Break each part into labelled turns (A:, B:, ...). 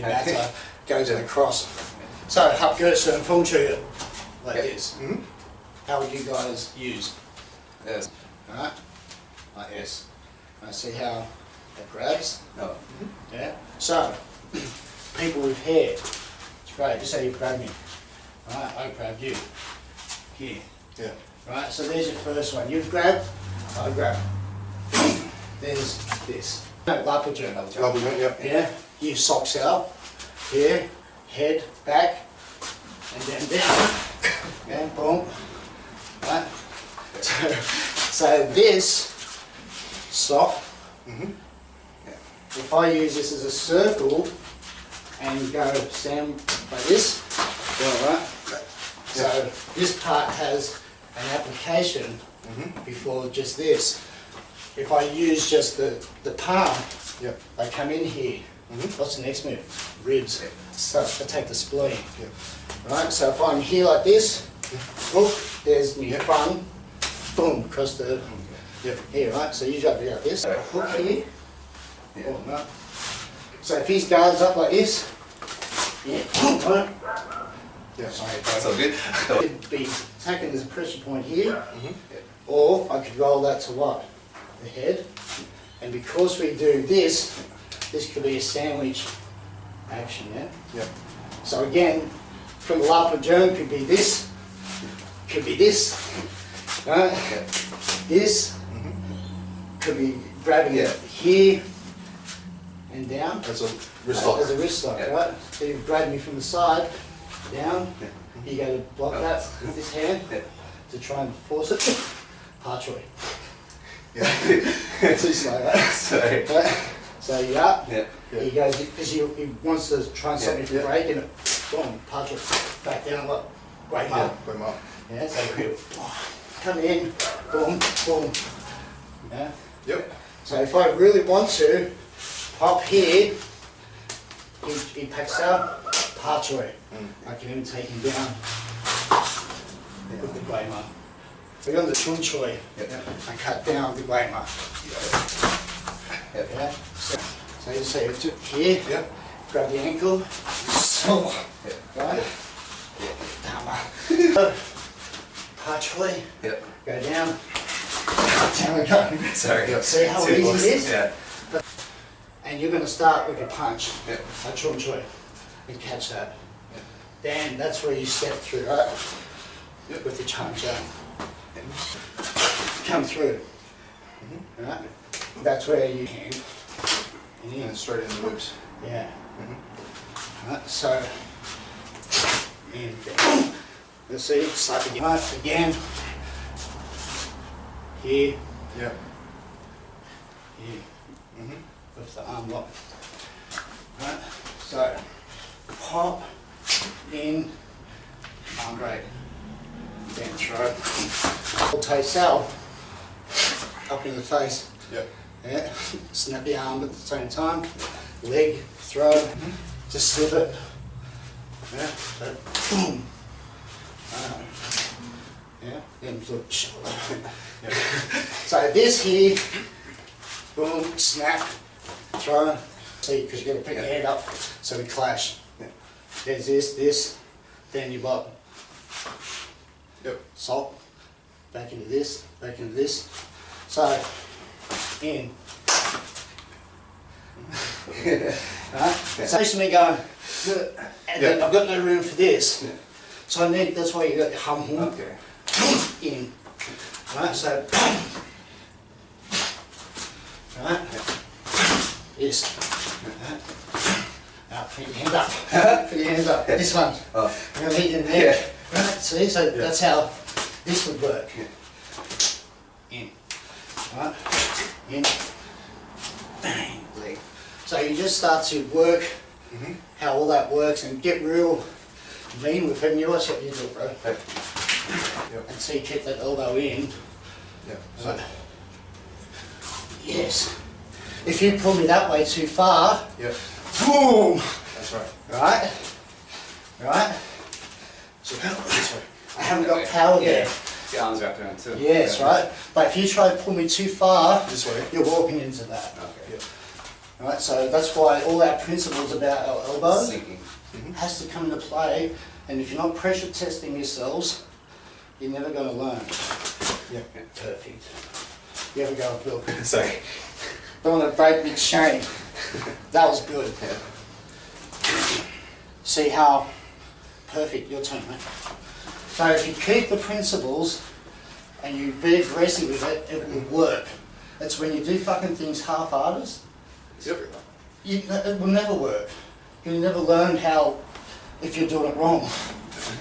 A: that goes across. So, hap goes and feng shui it like this. How would you guys use?
B: Yes.
A: Alright? Like this. I see how it grabs.
B: Oh.
A: Yeah. So, people with hair, it's great. Just say you grab me. Alright, I grabbed you. Here.
C: Yeah.
A: Right, so there's your first one. You've grabbed, I grab. There's this. No, lapel joint. Yeah. You socks out. Here, head, back, and then down. Yeah, boom. Right. So this sock, if I use this as a circle and go stand like this, right? So this part has an application before just this. If I use just the palm, they come in here. What's the next move? Ribs. So I take the spleen. Right, so if I'm here like this, look, there's my bun, boom, across the here, right? So you got to be like this. Hook here. Boom, right? So if his guard's up like this, right? Sorry,
B: That's all good.
A: I could be taking this pressure point here, or I could roll that to what? The head. And because we do this, this could be a sandwich action, So again, from the lapel joint could be this, right? This could be grabbing it here and down.
C: That's a wrist lock.
A: As a wrist lock, right? So you grab me from the side, down, you go to block that with this hand to try and force it. Hartroy. Too slow, right?
B: Sorry.
A: So you're up, he goes, because he wants to try and stop me from breaking it. Boom, punch it back down, look, great mark. Yeah, so he'll come in, boom, boom. Yeah. So if I really want to, pop here, he packs out, parts away. I can even take him down with the grey mark. We're on the Cheung Choi, I cut down the grey mark. Yeah. So you say here, grab the ankle, so, right? Down. Partially, go down. Down we go.
B: Sorry.
A: See how easy it is?
B: Yeah.
A: And you're going to start with your punch, a Cheung Choi, and catch that. Then that's where you step through, right? With the Cheung Choi. Come through. Right? That's where you hand.
C: And straight in the ribs.
A: Yeah. Right, so, and down. Let's see, slap again. Right, again. Here.
C: Yeah.
A: Here. With the arm lock. Right, so, pop, in, arm break. Then throw. Taste out. Up in the face. Yeah. Snap the arm at the same time. Leg, throw, just slip it. Yeah. So, boom. Then flip shoulder. So this here, boom, snap, throw. See, because you've got to put your head up so we clash. There's this, then you block. Salt, back into this, So, in. Right? So me going, and then I've got no room for this. So I need, that's why you got the hum. In. Right, so, right, this. Now put your hand up, put your hands up, this one. I'm going to hit your neck. Right, see, so that's how this would work. In. Right, in. Bang, leg. So you just start to work how all that works and get real lean with it. And you watch what you do, bro. And see, keep that elbow in. Right. Yes. If you pull me that way too far, boom.
C: That's right.
A: Right? Right? So this way. I haven't got power there.
B: The arms wrapped around too.
A: Yes, right? But if you try to pull me too far,
C: This way.
A: you're walking into that. Right, so that's why all our principles about our elbow
B: Sinking.
A: has to come into play, and if you're not pressure testing yourselves, you're never going to learn.
C: Yeah.
A: Perfect. You have a go, Bill.
B: Sorry.
A: Don't want to break big shame. That was good.
B: Yeah.
A: See how perfect your turn, mate. So if you keep the principles and you be aggressive with it, it will work. It's when you do fucking things half-hearted, it will never work. You'll never learn how, if you're doing it wrong.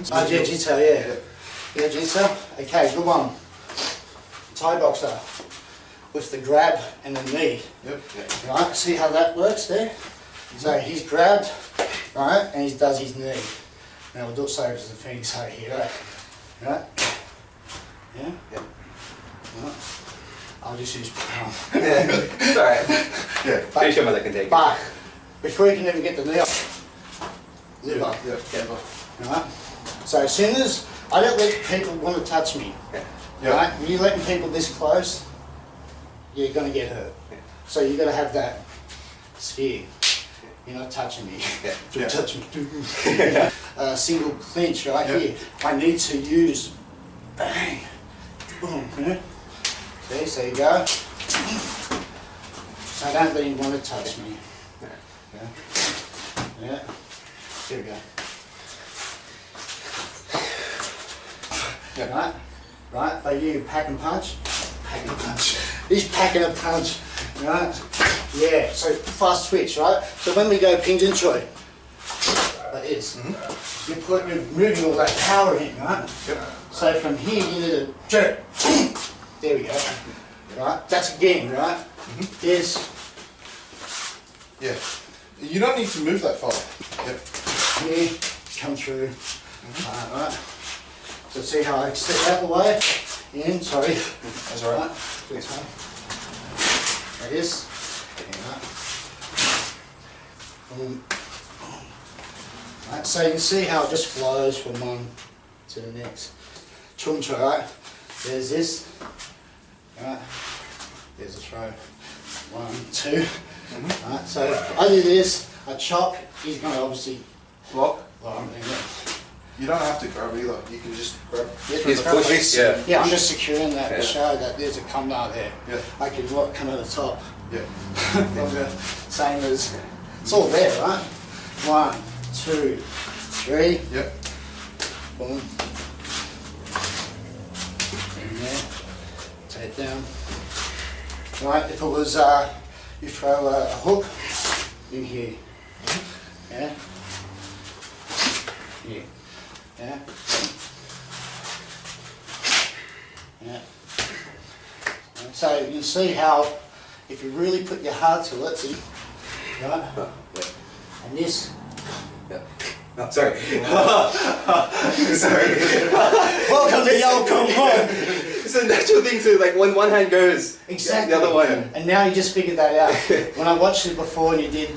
A: Jiu-jitsu, yeah. Yeah, jiu-jitsu? Okay, good one. Thai boxer with the grab and the knee.
C: Yep.
A: Right, see how that works there? So he's grabbed, right, and he does his knee. Now we'll do it so as the thing so here, right? Right? Yeah?
B: Yep.
A: Right. I'll just use palm.
B: Yeah. It's alright.
C: Yeah.
B: Pretty sure mother can take it.
A: But before you can even get the knee off, liver.
C: Yeah.
A: Right? So as soon as I don't let people want to touch me,
C: Yeah.
A: right? When you're letting people this close, you're going to get hurt. So you've got to have that sphere. You're not touching me.
B: Yeah.
A: Don't touch me. Single clinch right
C: Yeah.
A: here. I need to use bang, boom. Yeah? See, so you go. So don't let him want to touch me. Yeah. Yeah. Here we go.
C: Yeah.
A: Right? Right? But you pack and punch. Pack and punch. He's packing a punch. Right? Yeah. So fast switch, right? So when we go ping and choi, like this, you're moving all that power in, right?
C: Yep.
A: So from here you need to jerk. There we go. Right? That's again, right? Yes.
C: Yeah. You don't need to move that far. Yep.
A: Here, come through. Right. So see how I step out the way? In, sorry.
C: That's all right.
A: Good time. Like this. Right. Right. So you can see how it just flows from one to the next. Cheung, right? There's this. Right. There's a throw. 1, 2. Right. So I do this, I chop, he's going to obviously
C: Block.
A: well, I'm doing that.
C: You don't have to grab either. You can just grab.
B: He's pushing. Yeah.
A: Yeah, I'm just securing that
B: Yeah.
A: to show that there's a come down there.
C: Yeah.
A: I can come at the top.
C: Yeah.
A: From the same as, it's all there, right? 1, 2, 3,
C: Yep.
A: boom. In there, take it down. Right, if it was, you throw a hook in here. Yeah? Yeah. Yeah? Yeah. So you can see how, if you really put your heart to it, see, right? And this,
B: Yeah. Oh, sorry. Sorry.
A: welcome to Yo Come Home!
B: It's a natural thing to, like, when one hand goes,
A: Exactly.
B: the other one.
A: And now you just figured that out. When I watched it before and you did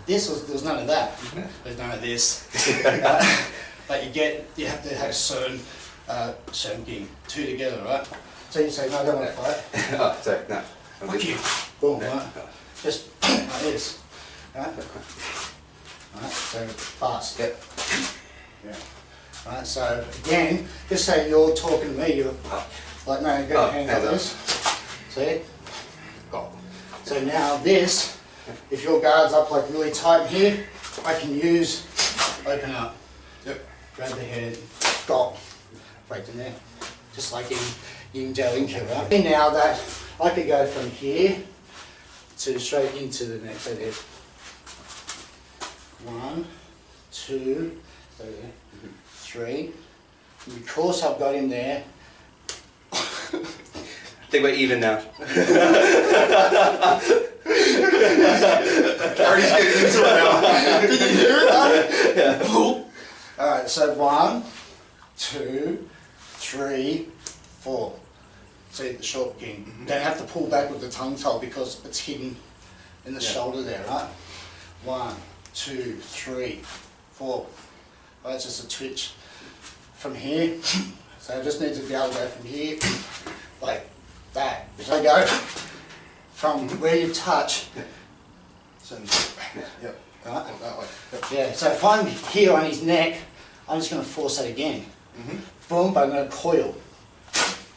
A: this, there was none of that. There's none of this. But you have to have certain thing, two together, right? So you say, no, I don't want to fight.
B: Oh, sorry, no. I'm
A: Fuck
B: good.
A: you. Boom,
B: No.
A: right? Just like this. Right? Right, so fast.
B: Yep.
A: Yeah. Right, so again, just say you're talking to me, you're like, no, go
B: Oh,
A: hand like
B: hands
A: this. See? Go. So now this, if your guard's up like really tight here, I can use, open up.
C: Yep.
A: Grab the head, go. Right in there. Just like in Yin Jiao Inca, right? And now that I could go from here to straight into the next, so there. 1, 2, so there, 3. And because I've got him there,
B: I think we're even now.
C: Garry's getting into it now.
A: did you hear it? Yeah. Alright, so 1, 2, 3, 4. See the short king. Don't have to pull back with the tongue toe because it's hidden in the shoulder there, right? 1, 2, 3, 4. Right, it's just a twitch from here. So I just need to be able to go from here, like that. So I go from where you touch,
C: Send. Yep.
A: Right?
C: That way. Yep.
A: Yeah, so if I'm here on his neck, I'm just going to force it again. Boom, but I'm going to coil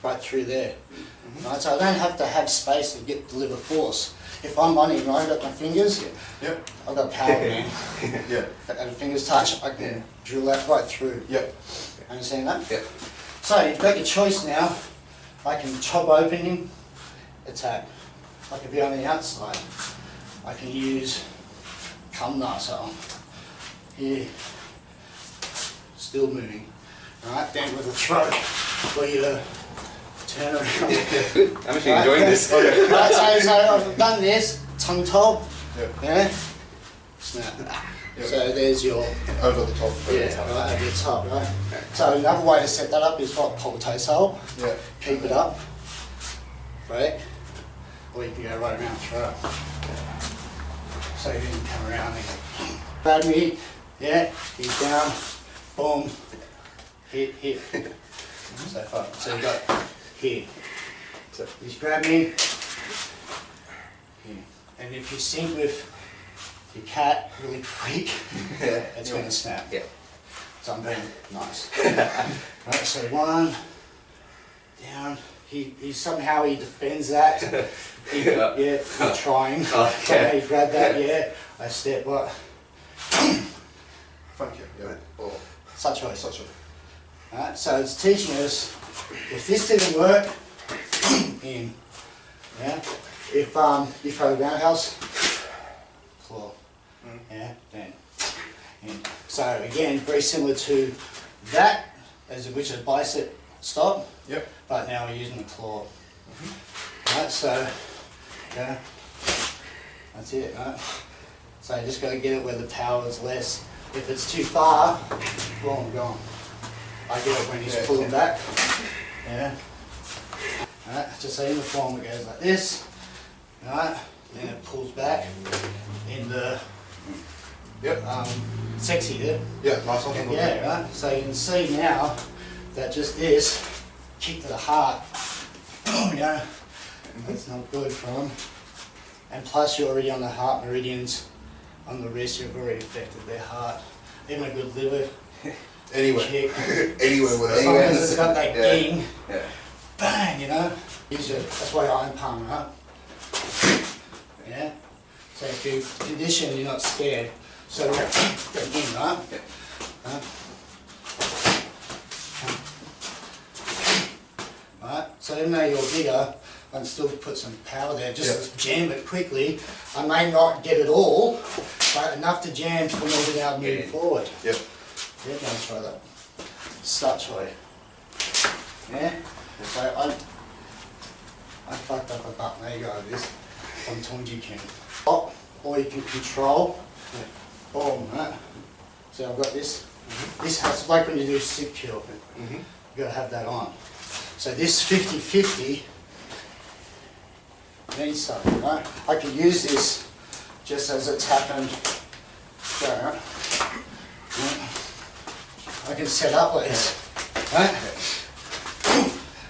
A: right through there. Right, so I don't have to have space to deliver force. If I'm on him, right, I've got my fingers,
C: Yep.
A: I've got power, man.
C: Yeah.
A: And the fingers touch, I can drill that right through.
C: Yep.
A: Understand that?
B: Yep.
A: So you've got your choice now. I can chop open him, attack. I can be on the outside. I can use so here, still moving. Right, down with the throat, where you turn around.
B: Good. I'm actually enjoying this.
A: Right, so I've done this, tongue top, yeah, snap. So there's your,
C: Over the top.
A: yeah, right, over the top, right? So another way to set that up is what, potato,
C: Yeah.
A: keep it up, right? Or you can go right around throw. So you can come around and grab me, yeah, he's down, boom, hit. So far. So you got here. So he's grab me, here. And if you sync with your cat really quick, it's going to snap.
B: Yeah.
A: So I'm being nice. Right, so one, down, he somehow he defends that. Yeah, I'm trying.
B: Okay.
A: He grabbed that, yeah. I step what?
C: Thank you. Yeah. Oh.
A: Such way.
C: Such a.
A: Right, so it's teaching us if this didn't work, in. Yeah. If you throw the roundhouse, claw. Yeah, then in. So again, very similar to that, which is bicep stop.
C: Yep.
A: But now we're using the claw. Right, so yeah, that's it, right? So you just got to get it where the power is less. If it's too far, boom, gone. I get it when he's pulling back. Yeah. Right, just so in the form it goes like this. Right, then it pulls back in the sexy there.
C: Yeah. Nice one.
A: Yeah, right. So you can see now that just this kick to the heart. You know, that's not good for them. And plus you're already on the heart meridians on the wrist, you've already affected their heart. Even a good liver
C: Anywhere.
A: kick.
C: Anywhere with
A: As long as it's got that ding,
B: Yeah.
A: bang, you know. Use it. That's why I palm, right? Yeah. So if you condition, you're not scared. So we're in, right? Right. So even though you're bigger, I can still put some power there. Just jam it quickly. I may not get it all, but enough to jam for me to now move forward.
C: Yep.
A: Yeah, go and try that. Such way. Yeah. So I fucked up a button. There you go. This on Cheung Jee Kuen. Up, or you can control. Boom. Right. So I've got this. This has like when you do sit kill. You got to have that on. So this 50-50 means something, right? I can use this just as it's happened. So, I can set up like this, right?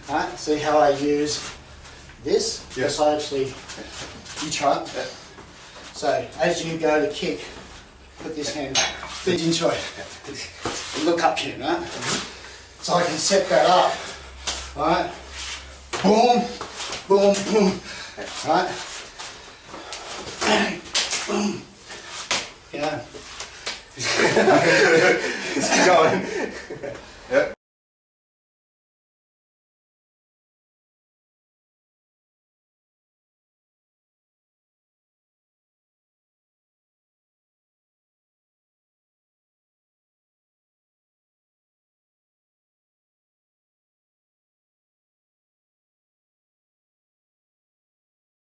A: Right? See how I use this? Yes, I actually, you try it. So, as you go to kick, put this hand into it. Look up here, right? So I can set that up, right? Boom, boom, boom, right? Bang, boom. Yeah.
B: It's going.